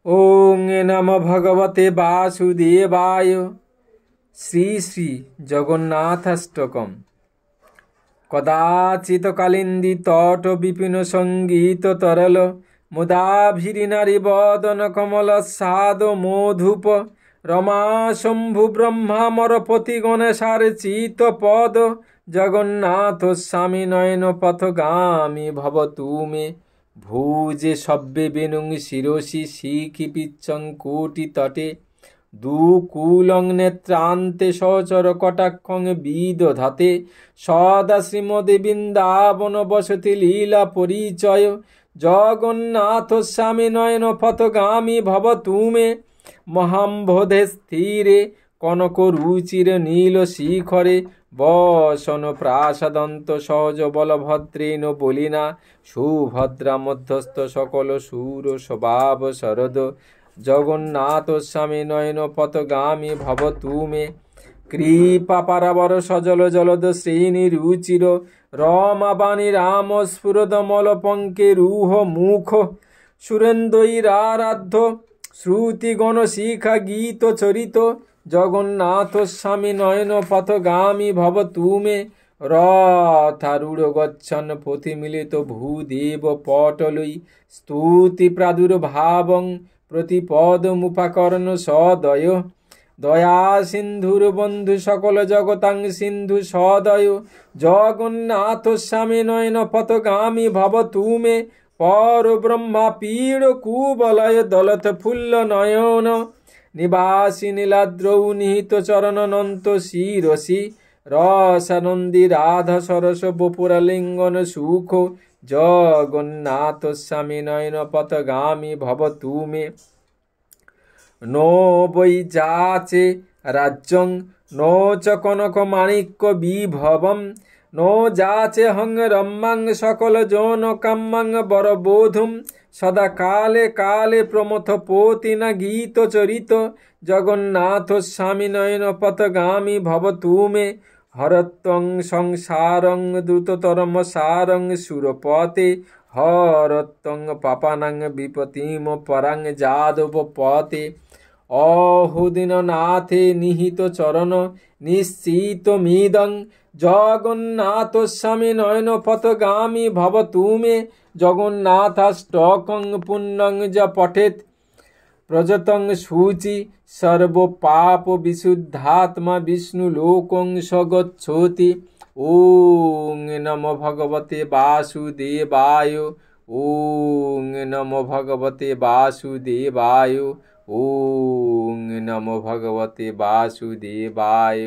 ওং নমঃ ভগবতে বাসুদেবায়। শ্রী শ্রী জগন্নাথাষ্টকম। কদাচিৎ কালিন্দী তট বিপিন সঙ্গীত তরল মুদাভিরি নারী বদন কমল সাদ মধুপ রমা শম্ভু ব্রহ্মামরপতি গণেশার চিত পদ জগন্নাথ স্বামী নয়ন পথগামী ভব তুমে ভুজে সব্যে বেনুং শিরসি শিখি পিচ্ছং কোটি তটে দুকুলং নেত্রান্তে সচর কটাক্ষং বিদধাতে সদা শ্রীমদে বৃন্দাবন বসতি লীলা পরিচয় জগন্নাথ স্বামী নয়ন পথগামী ভব তুমে মহাম্বোধে স্থিরে কনক রুচির নীল শিখরে বসন প্রাসাদন্ত সহজ বলভদ্রেণ বলিনা সুভদ্রা মধ্যস্থ সকল সুর স্বভাব শরদ জগন্নাথ স্বামী নয়ন পথগামী ভব তুমে কৃপা পারাবর সজল জলদ শ্রেণী রুচির রমাবাণী রাম স্ফুরদ মল পঙ্কে রুহ মুখ সুরেন্দ্ররাধ্য শ্রুতি গণ শিখা গীত চরিত জগন্নাথ স্বামী নয়ন পথগামী ভব তুমে রথারূঢ় গচ্ছন পথি মিলিত ভূদেব পটলই স্তুতি প্রাদুর্ভাবং প্রতিপদমুপাকর্ণ সদয় দয়া সিন্ধুর বন্ধু সকল জগতাং সিন্ধু সদয় জগন্নাথ স্বামী নয়ন পথগামী ভব তুমে পর ব্রহ্মা পীড় কুবলয় দলথ ফুল্ল নয়ন নিবাসী নীলাদ্রৌ নিহিত চরণ নন্ত শিরসি রসানন্দী রাধা সরস বপুরা লিঙ্গন সুখ জগন্নাথ স্বামী নয়ন পথগামী ভব তুমে নো বৈ যাচে রাজ্যং নো চ কনক মাণিক্য বিভবম নো যাচে হং রম্মাং সকল জন কাম্মাং বরবোধুম সদা কালে কালে প্রমথ পোতিনা গীত চরিত জগন্নাথ স্বামী নয়ন পথগামী ভব তুমে হরত্বং সংসারং দ্রুততরম সারং সুরপতে হরত্বং পাপানাং বিপতিম পরাং যাদব পতে অহুদিন নাথে নিহিত চরণ নিশ্চিত মিদং জগন্নাথ স্বামী নয়ন পথগামী ভব তুমে জগন্নাথাষ্টকং পুণ্যং য পঠেত প্রজতং শুচি সর্ব পাপ বিশুদ্ধাত্মা বিষ্ণু লোকং সগচ্ছতি। ওং নমো ভগবতে বাসুদেবায়। ওং নমো ভগবতে বাসুদেবায়। ওং নমো ভগবতে বাসুদেবায়।